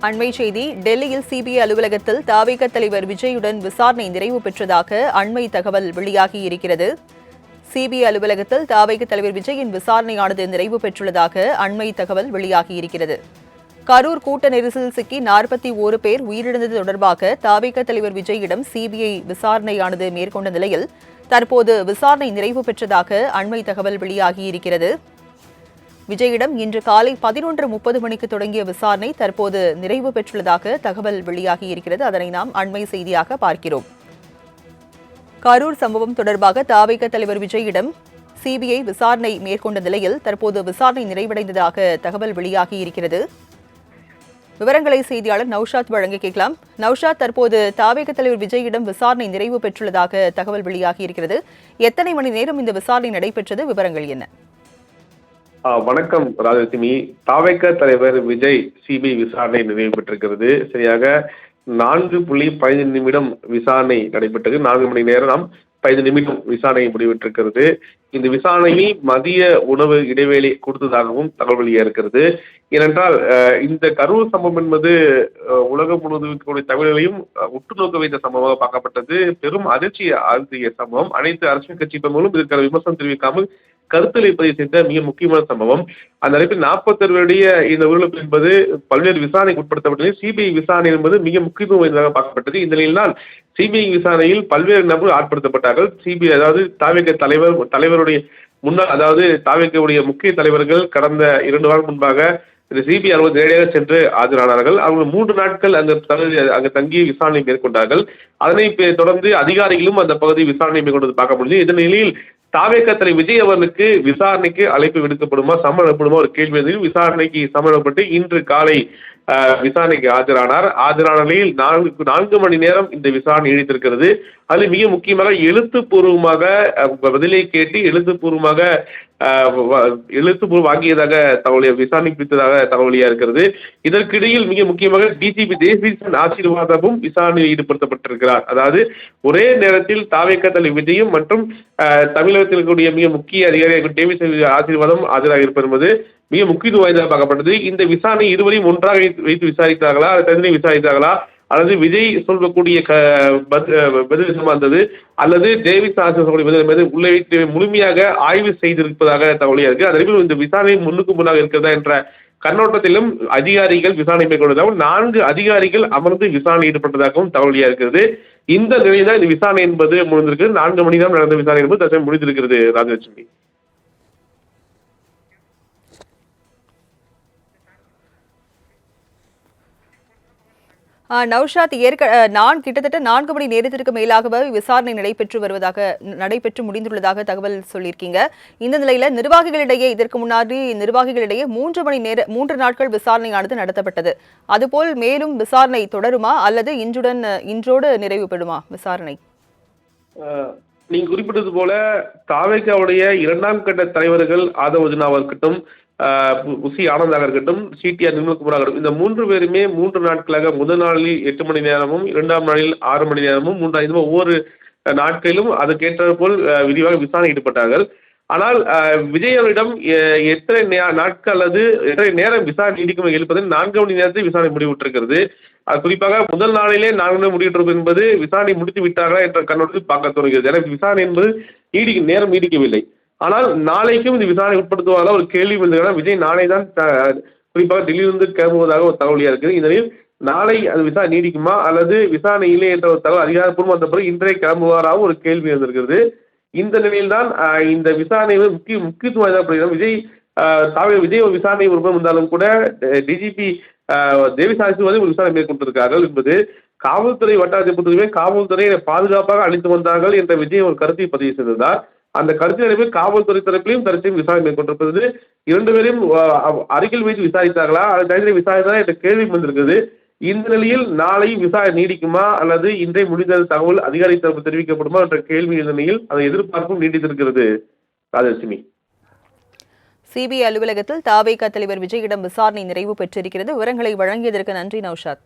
அண்மை செய்தி. டெல்லியில் சிபிஐ அலுவலகத்தில் தவிக தலைவர் விஜயுடன் விசாரணை நிறைவு பெற்றதாக அண்மை தகவல் வெளியாகியிருக்கிறது. சிபிஐ அலுவலகத்தில் தவிக தலைவர் விஜயின் விசாரணையானது நிறைவு பெற்றுள்ளதாக அண்மை தகவல் வெளியாகியிருக்கிறது. கரூர் கூட்ட நெரிசலில் சிக்கி 41 பேர் உயிரிழந்தது தொடர்பாக தவிக தலைவர் விஜயிடம் சிபிஐ விசாரணையானது மேற்கொண்ட நிலையில் தற்போது விசாரணை நிறைவு பெற்றதாக அண்மை தகவல் வெளியாகியிருக்கிறது. விஜயிடம் இன்று காலை 11:30 மணிக்கு தொடங்கிய விசாரணை தற்போது நிறைவு பெற்றுள்ளதாக தகவல் வெளியாகியிருக்கிறது. அதனை நாம் அண்மை செய்தியாக பார்க்கிறோம். கரூர் சம்பவம் தொடர்பாக தவிக தலைவர் விஜயிடம் சிபிஐ விசாரணை மேற்கொண்ட நிலையில் தற்போது விசாரணை நிறைவடைந்ததாக தகவல் வெளியாகியிருக்கிறது. விவரங்களை செய்தியாளர் நௌஷாத் வழங்க கேட்கலாம். நௌஷாத், தற்போது தவிக தலைவர் விஜயிடம் விசாரணை நிறைவு பெற்றுள்ளதாக தகவல் வெளியாகியிருக்கிறது. எத்தனை மணி நேரம் இந்த விசாரணை நடைபெற்றது? விவரங்கள் என்ன? வணக்கம் ராஜலட்சுமி. தவிக தலைவர் விஜய் சிபிஐ விசாரணை நிறைவு பெற்றிருக்கிறது. சரியாக 4:15 நிமிடம் விசாரணை நடைபெற்றது. 4 மணி நேரம் 15 நிமிடம் விசாரணை முடிவிட்டிருக்கிறது. இந்த விசாரணையில் மதிய உணவு இடைவேளை கொடுத்ததாகவும் தகவல் வெளியாக இருக்கிறது. ஏனென்றால் இந்த கரூர் சம்பவம் என்பது உலகம் முழுவதும் இருக்கக்கூடிய தமிழர்களையும் உற்று நோக்க வைத்த சம்பவமாக பார்க்கப்பட்டது. பெரும் அதிர்ச்சியை ஆழ்த்திய சம்பவம். அனைத்து அரசியல் கட்சி பிரமுகர்களும் இதற்கான விமர்சனம் தெரிவிக்காமல் கருத்துரை பதிவு செய்த மிக முக்கியமான சம்பவம். அந்த அளவில் 46 பேருடைய இந்த உயிரிழப்பு என்பது பல்வேறு விசாரணைக்கு உட்படுத்தப்பட்டது. சிபிஐ விசாரணை என்பது மிக முக்கியத்துவம் வாய்ந்ததாக பார்க்கப்பட்டது. இந்த நிலையில்தான் சிபிஐ விசாரணையில் பல்வேறு நபர்கள் ஆட்படுத்தப்பட்டார்கள். சிபிஐ அதாவது தவிக தலைவருடைய முன்னாள் அதாவது தவிகவுடைய முக்கிய தலைவர்கள் கடந்த 2 வாரம் முன்பாக இந்த சிபிஐ அலுவலகம் நேரடியாக சென்று ஆஜரானார்கள். அவங்க 3 நாட்கள் அங்கு தங்கி விசாரணை மேற்கொண்டார்கள். அதனை தொடர்ந்து அதிகாரிகளும் அந்த பகுதி விசாரணை மேற்கொண்டது பார்க்க முடியும். இதன் நிலையில் தவிக தலைவர் விஜய் அவர்களுக்கு விசாரணைக்கு அழைப்பு விடுக்கப்படுமா, சம்மன் அனுப்பப்படுமா ஒரு கேள்வி வந்தது. விசாரணைக்கு சம்மன் அனுப்பப்பட்டு இன்று காலை விசாரணைக்கு ஆஜரானார். ஆஜரான நிலையில் 4 மணி நேரம் இந்த விசாரணை நீடித்திருக்கிறது. அதில் மிக முக்கியமாக எழுத்துப்பூர்வமாக பதிலை கேட்டு எழுத்துப்பூர்வமாக வாங்கியதாக தகவல் விசாரணை குறித்ததாக தகவலியா இருக்கிறது. இதற்கிடையில் மிக முக்கியமாக டிஜிபி தேசிகன் ஆசீர்வாதமும் விசாரணையில் ஈடுபடுத்தப்பட்டிருக்கிறார். அதாவது ஒரே நேரத்தில் தவிக தலைவர் விஜயும் மற்றும் தமிழகத்தில் இருக்கக்கூடிய மிக முக்கிய அதிகாரியாக தேசிக ஆசீர்வாதம் ஆஜராக இருப்பது என்பது மிக முக்கியத்துவம் வாய்ந்ததாக பார்க்கப்பட்டது. இந்த விசாரணை இருவரையும் ஒன்றாக வைத்து விசாரித்தார்களா, தனித்தனி விசாரித்தார்களா, அல்லது விஜய் சொல்லக்கூடிய பதில் வந்தது அல்லது டேவிஸ் ஆசீர்வாதம் உள்ளே வைத்து முழுமையாக ஆய்வு செய்திருப்பதாக தகவலியா இருக்கு. அதற்கு இந்த விசாரணை முன்னுக்கு முன்னாக இருக்கிறதா என்ற கண்ணோட்டத்திலும் அதிகாரிகள் விசாரணை மேற்கொண்டதாகவும் 4 அதிகாரிகள் அமர்ந்து விசாரணை ஈடுபட்டதாகவும் தகவலியா இருக்கிறது. இந்த நிலையில் தான் இந்த விசாரணை என்பது முடிந்திருக்கு. 4 மணி நேரம் நடந்த விசாரணை என்பது தற்போது முடிந்திருக்கிறது ராஜலட்சுமி. நௌஷாத், நான் கிட்டத்தட்ட 4 மணி நேரத்திற்கு மேலாகவே விசாரணை நடைபெற்று முடிந்துள்ளதாக தகவல் சொல்லியிருக்கீங்க. இந்த நிலையில இதற்கு முன்னாடி நிர்வாகிகளிடையே 3 நாட்கள் விசாரணையானது நடத்தப்பட்டது. அதுபோல் மேலும் விசாரணை தொடருமா அல்லது இன்றோடு நிறைவு பெறுமா விசாரணை? நீங்க குறிப்பிட்டது போல தவிகவுடைய 2ஆம் கட்ட தலைவர்கள் ஆதவ் அர்ஜுனாவா இருக்கட்டும், உசி ஆனந்தாக இருக்கட்டும், சிடிஆர் நிர்மல்குமார் இருக்கட்டும், இந்த 3 பேருமே 3 நாட்களாக முதல் நாளில் 8 மணி நேரமும் 2ஆம் நாளில் 6 மணி நேரமும் 3ஆம் ஒவ்வொரு நாட்களிலும் அதற்கேற்ற போல் விரிவாக விசாரணை ஈடுபட்டார்கள். ஆனால் விஜய் அவரிடம் எத்தனை நாட்கள் அல்லது எத்தனை நேரம் விசாரணை நீடிக்கும் எழுப்பது 4 மணி நேரத்தில் விசாரணை முடிவுற்றிருக்கிறது. குறிப்பாக முதல் நாளிலே 4 மணி முடிவிட்டிருப்பது என்பது விசாரணை முடித்து விட்டார்களா என்ற கண்ணோட்டத்தில் பார்க்க தோணுகிறது. எனவே விசாரணை என்பது நேரம் நீடிக்கவில்லை. ஆனால் நாளைக்கும் இந்த விசாரணை உட்படுத்துவதாக ஒரு கேள்வி வந்ததுன்னா விஜய் நாளை தான் குறிப்பாக டெல்லியிலிருந்து கிளம்புவதாக ஒரு தகவலியா இருக்குது. இந்த நிலையில் நாளை அது விசாரணை நீடிக்குமா அல்லது விசாரணை இல்லை என்ற ஒரு தகவல் அதிகாரப்பூர்வம் வந்த பிறகு இன்றைய கிளம்புவாராக ஒரு கேள்வி வந்திருக்கிறது. இந்த நிலையில் தான் இந்த விசாரணை முக்கியத்துவம் வாய்ந்தப்படுகிறது. விஜய் ஒரு விசாரணை ஒரு வந்தாலும் கூட டிஜிபி தேவிஸ் ஆசீர்வாதம் ஒரு விசாரணை மேற்கொண்டிருக்கிறார்கள் என்பது காவல்துறை வட்டாரத்தை பொறுத்தவரை காவல்துறையை பாதுகாப்பாக அளித்து வந்தார்கள் என்ற விஜய் ஒரு கருத்தை பதிவு செய்திருந்தார். அந்த கருத்தின் அடிப்படையில் காவல்துறை தரப்பிலையும் தரத்தையும் விசாரணை மேற்கொண்டிருப்பது 2 பேரையும் அருகில் வைத்து விசாரித்தார்களா அல்லது தனித்தனி விசாரித்தாரா என்ற கேள்வி வந்திருக்கிறது. இந்த நிலையில் நாளை விசாரணை நீடிக்குமா அல்லது இன்றைய முடிந்த தகவல் அதிகாரி தரப்பு தெரிவிக்கப்படுமா என்ற கேள்வி நிலையில் அதை எதிர்பார்ப்பும் நீடித்திருக்கிறது ராஜலட்சுமி. சிபிஐ அலுவலகத்தில் தவிக தலைவர் விஜயிடம் விசாரணை நிறைவு பெற்றிருக்கிறது. விவரங்களை வழங்கியதற்கு நன்றி நௌஷாத்.